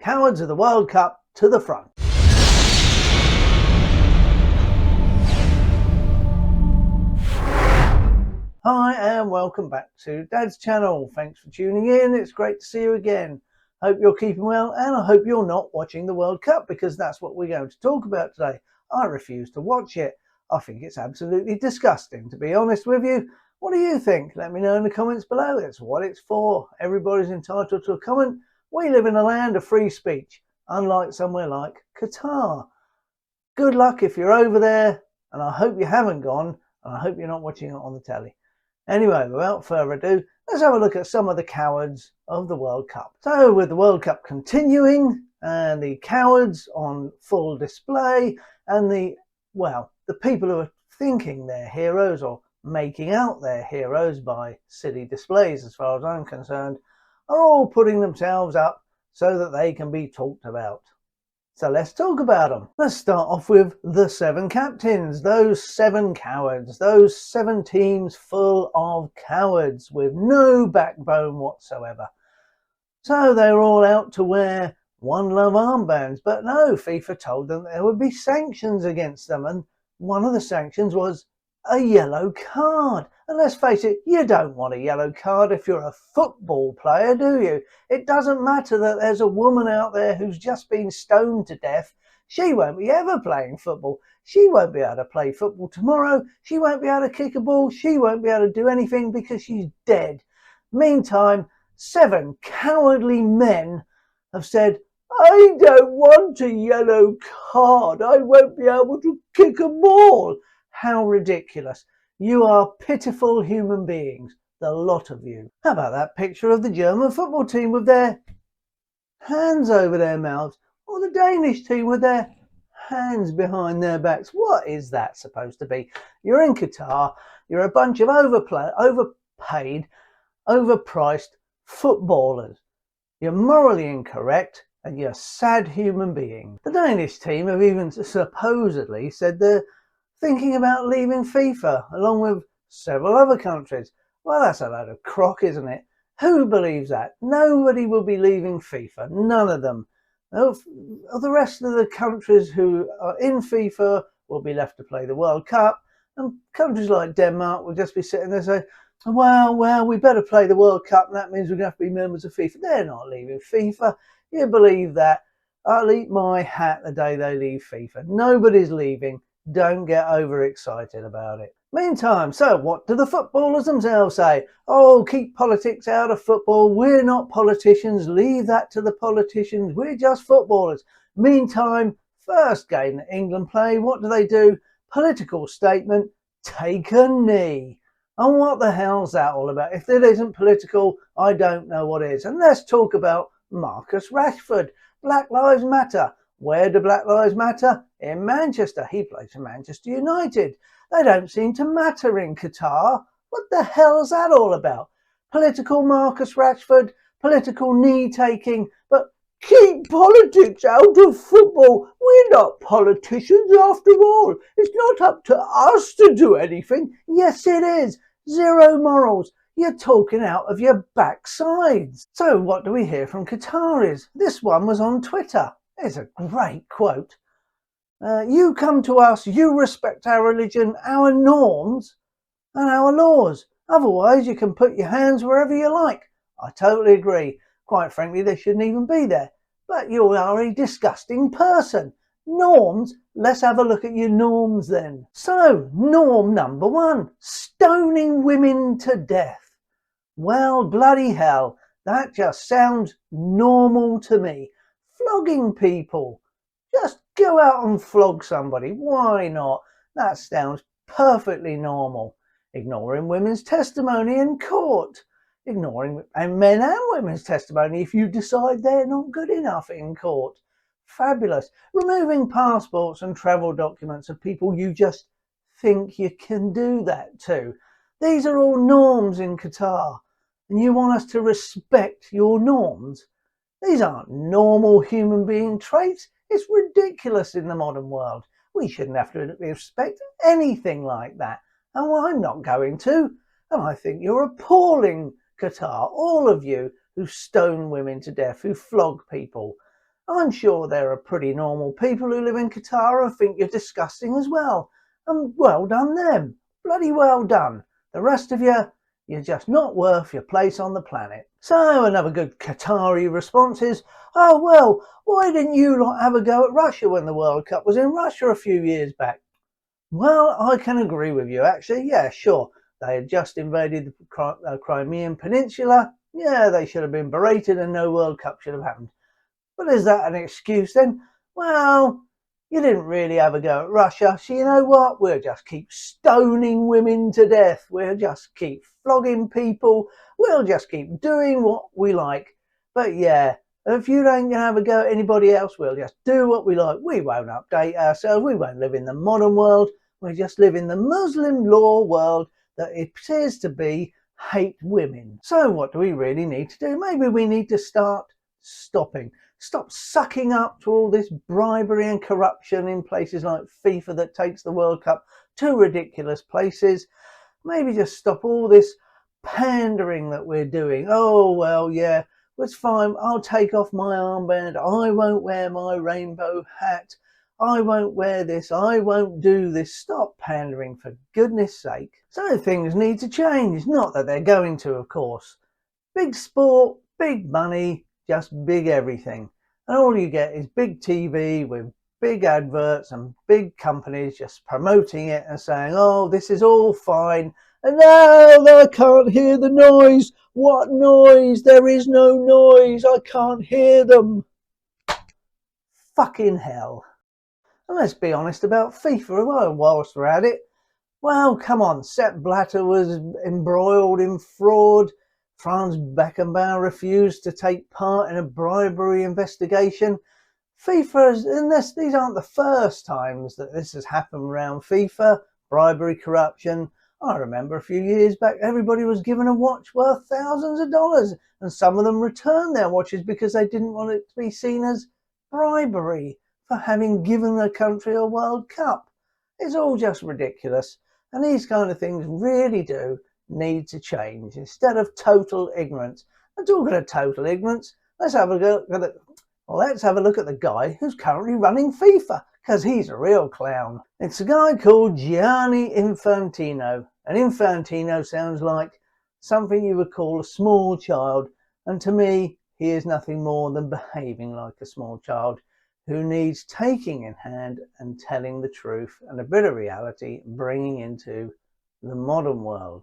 Cowards of the World Cup to the front. Hi and welcome back to Dad's channel. Thanks for tuning in. It's great to see you again. Hope you're keeping well, and I hope you're not watching the World Cup, because that's what we're going to talk about today. I refuse to watch it. I think it's absolutely disgusting, to be honest with you. What do you think? Let me know in the comments below. It's what it's for. Everybody's entitled to a comment. We live in a land of free speech, unlike somewhere like Qatar. Good luck if you're over there, and I hope you haven't gone, and I hope you're not watching it on the telly. Anyway, without further ado, let's have a look at some of the cowards of the World Cup. So, with the World Cup continuing, and the cowards on full display, and the people who are thinking they're heroes, or making out they're heroes by silly displays as far as I'm concerned, are all putting themselves up so that they can be talked about. So let's talk about them. Let's start off with the 7 captains, those 7 cowards, those 7 teams full of cowards with no backbone whatsoever. So they were all out to wear One Love armbands, but no, FIFA told them there would be sanctions against them, and one of the sanctions was a yellow card. And let's face it, you don't want a yellow card if you're a football player, do you? It doesn't matter that there's a woman out there who's just been stoned to death. She won't be ever playing football. She won't be able to play football tomorrow. She won't be able to kick a ball. She won't be able to do anything because she's dead. Meantime, 7 cowardly men have said, I don't want a yellow card. I won't be able to kick a ball. How ridiculous. You are pitiful human beings, the lot of you. How about that picture of the German football team with their hands over their mouths, or the Danish team with their hands behind their backs? What is that supposed to be? You're in Qatar, you're a bunch of overpaid, overpriced footballers. You're morally incorrect, and you're sad human beings. The Danish team have even supposedly said they're thinking about leaving FIFA, along with several other countries. Well, that's a load of crock, isn't it? Who believes that? Nobody will be leaving FIFA, none of them. The rest of the countries who are in FIFA will be left to play the World Cup, and countries like Denmark will just be sitting there saying, well, we better play the World Cup, and that means we're going to have to be members of FIFA. They're not leaving FIFA. You believe that? I'll eat my hat the day they leave FIFA. Nobody's leaving. Don't get overexcited about it. Meantime, so what do the footballers themselves say? Oh, keep politics out of football. We're not politicians. Leave that to the politicians. We're just footballers. Meantime, first game that England play, what do? Political statement, take a knee. And what the hell's that all about? If it isn't political, I don't know what is. And let's talk about Marcus Rashford. Black Lives Matter. Where do Black Lives Matter? In Manchester. He plays for Manchester United. They don't seem to matter in Qatar. What the hell's that all about? Political Marcus Rashford, political knee-taking, but keep politics out of football. We're not politicians after all. It's not up to us to do anything. Yes, it is. Zero morals. You're talking out of your backsides. So what do we hear from Qataris? This one was on Twitter. It's a great quote. You come to us, you respect our religion, our norms and our laws. Otherwise you can put your hands wherever you like. I totally agree. Quite frankly, they shouldn't even be there. But you are a disgusting person. Norms? Let's have a look at your norms then. So, norm number 1, stoning women to death. Well, bloody hell, that just sounds normal to me. Flogging people. Just go out and flog somebody. Why not? That sounds perfectly normal. Ignoring women's testimony in court. Ignoring men and women's testimony if you decide they're not good enough in court. Fabulous. Removing passports and travel documents of people you just think you can do that to. These are all norms in Qatar. And you want us to respect your norms? These aren't normal human being traits. It's ridiculous in the modern world. We shouldn't have to respect anything like that. And I'm not going to. And I think you're appalling, Qatar, all of you who stone women to death, who flog people. I'm sure there are pretty normal people who live in Qatar and think you're disgusting as well. And well done them. Bloody well done. The rest of you, you're just not worth your place on the planet. So another good Qatari response is, oh well, why didn't you lot have a go at Russia when the World Cup was in Russia a few years back? Well, I can agree with you actually. Yeah, sure. They had just invaded the Crimean Peninsula. Yeah, they should have been berated and no World Cup should have happened. But is that an excuse then? Well, you didn't really have a go at Russia, so you know what? We'll just keep stoning women to death. We'll just keep flogging people. We'll just keep doing what we like. But yeah, if you don't have a go at anybody else, we'll just do what we like. We won't update ourselves. We won't live in the modern world. We just live in the Muslim law world that appears to be hate women. So what do we really need to do? Maybe we need to stop sucking up to all this bribery and corruption in places like FIFA that takes the World Cup to ridiculous places. Maybe just stop all this pandering that we're doing. Oh, well, yeah, it's fine. I'll take off my armband. I won't wear my rainbow hat. I won't wear this. I won't do this. Stop pandering, for goodness sake. So things need to change. Not that they're going to, of course. Big sport, big money, just big everything. And all you get is big TV with big adverts and big companies just promoting it and saying, oh, this is all fine. And now I can't hear the noise. What noise? There is no noise. I can't hear them. Fucking hell. And let's be honest about FIFA whilst we're at it. Well, come on, Sepp Blatter was embroiled in fraud. Franz Beckenbauer refused to take part in a bribery investigation. FIFA, and these aren't the first times that this has happened around FIFA, bribery, corruption. I remember a few years back, everybody was given a watch worth thousands of dollars, and some of them returned their watches because they didn't want it to be seen as bribery for having given the country a World Cup. It's all just ridiculous, and these kind of things really do need to change instead of total ignorance. And talking of total ignorance, let's have a look at the guy who's currently running FIFA, because he's a real clown. It's a guy called Gianni Infantino, and Infantino sounds like something you would call a small child, and to me he is nothing more than behaving like a small child who needs taking in hand and telling the truth and a bit of reality bringing into the modern world.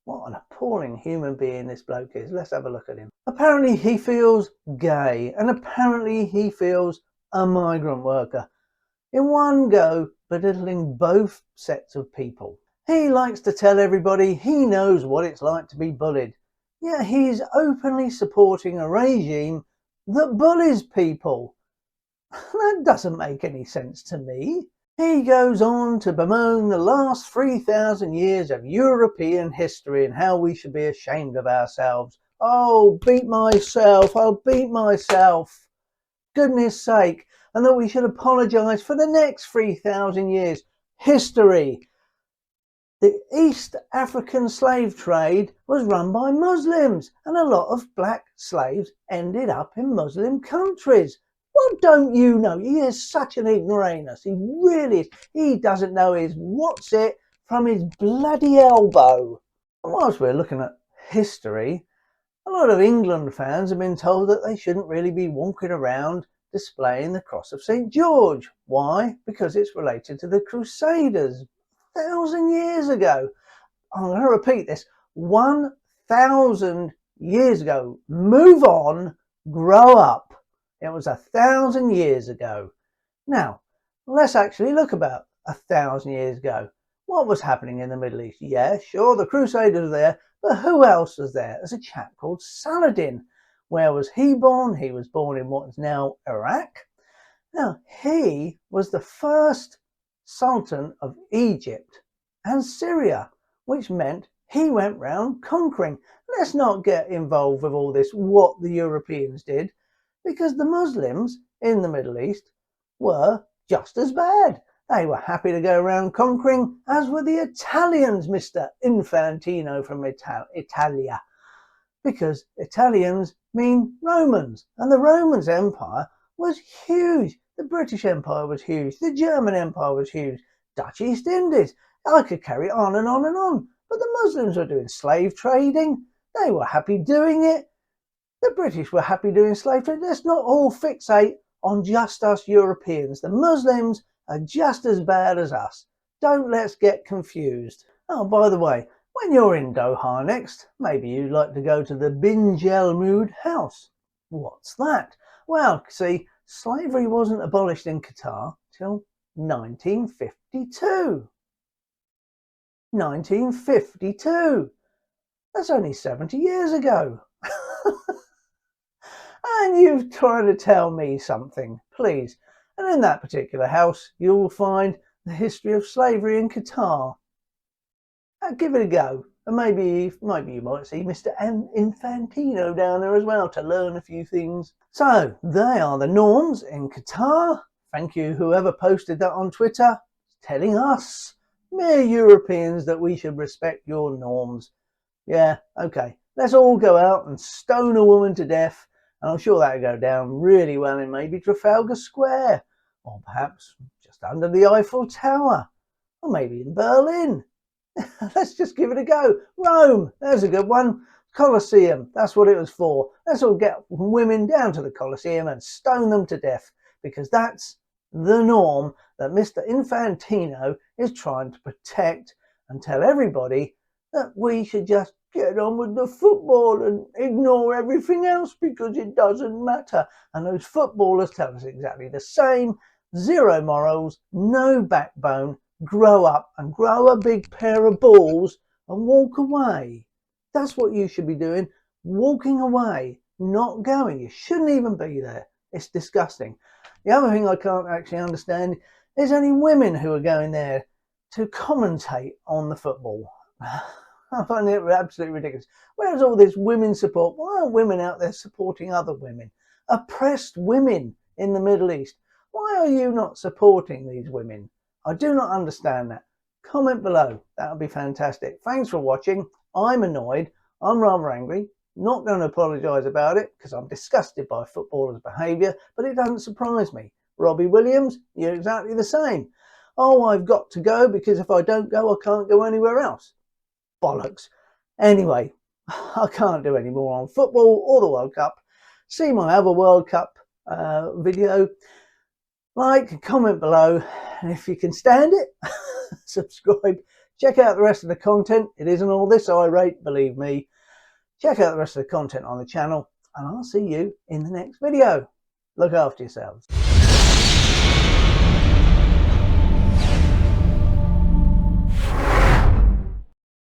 What an appalling human being this bloke is. Let's have a look at him. Apparently he feels gay, and apparently he feels a migrant worker. In one go, belittling both sets of people. He likes to tell everybody he knows what it's like to be bullied. Yet he's openly supporting a regime that bullies people. That doesn't make any sense to me. He goes on to bemoan the last 3,000 years of European history and how we should be ashamed of ourselves. Oh, beat myself, I'll beat myself. Goodness sake. And that we should apologise for the next 3,000 years. History. The East African slave trade was run by Muslims, and a lot of black slaves ended up in Muslim countries. What don't you know? He is such an ignoramus. He really is. He doesn't know his what's it from his bloody elbow. And whilst we're looking at history, a lot of England fans have been told that they shouldn't really be walking around displaying the cross of St. George. Why? Because it's related to the Crusaders 1,000 years ago. I'm going to repeat this. 1,000 years ago. Move on, grow up. It was 1,000 years ago. Now, let's actually look about 1,000 years ago. What was happening in the Middle East? Yeah, sure, the Crusaders were there, but who else was there? There's a chap called Saladin. Where was he born? He was born in what is now Iraq. Now, he was the first Sultan of Egypt and Syria, which meant he went round conquering. Let's not get involved with all this, what the Europeans did, because the Muslims in the Middle East were just as bad. They were happy to go around conquering, as were the Italians, Mr. Infantino from Italia, because Italians mean Romans, and the Romans Empire was huge. The British Empire was huge. The German Empire was huge. Dutch East Indies. I could carry it on and on and on. But the Muslims were doing slave trading. They were happy doing it. The British were happy doing slave trade. Let's not all fixate on just us Europeans. The Muslims are just as bad as us. Don't let's get confused. Oh, by the way, when you're in Doha next, maybe you'd like to go to the Bin Jalmoud House. What's that? Well, see, slavery wasn't abolished in Qatar till 1952. 1952. That's only 70 years ago. And you're trying to tell me something, please. And in that particular house, you will find the history of slavery in Qatar. Give it a go. And maybe you might see Mr. Infantino down there as well to learn a few things. So, they are the norms in Qatar. Thank you whoever posted that on Twitter, telling us, mere Europeans, that we should respect your norms. Yeah, okay. Let's all go out and stone a woman to death, and I'm sure that'll go down really well in maybe Trafalgar Square, or perhaps just under the Eiffel Tower, or maybe in Berlin. Let's just give it a go. Rome, there's a good one. Colosseum, that's what it was for. Let's all get women down to the Colosseum and stone them to death, because that's the norm that Mr. Infantino is trying to protect, and tell everybody that we should just get on with the football and ignore everything else because it doesn't matter. And those footballers tell us exactly the same. Zero morals, no backbone. Grow up and grow a big pair of balls and walk away. That's what you should be doing. Walking away, not going. You shouldn't even be there. It's disgusting. The other thing I can't actually understand is any women who are going there to commentate on the football. I find it absolutely ridiculous. Where's all this women support? Why aren't women out there supporting other women? Oppressed women in the Middle East. Why are you not supporting these women? I do not understand that. Comment below. That would be fantastic. Thanks for watching. I'm annoyed. I'm rather angry. Not going to apologise about it because I'm disgusted by footballers' behaviour, but it doesn't surprise me. Robbie Williams, you're exactly the same. Oh, I've got to go because if I don't go, I can't go anywhere else. Bollocks. Anyway, I can't do any more on football or the World Cup. See my other World Cup video. Like, comment below, and if you can stand it, subscribe. Check out the rest of the content. It isn't all this irate, believe me. Check out the rest of the content on the channel, and I'll see you in the next video. Look after yourselves.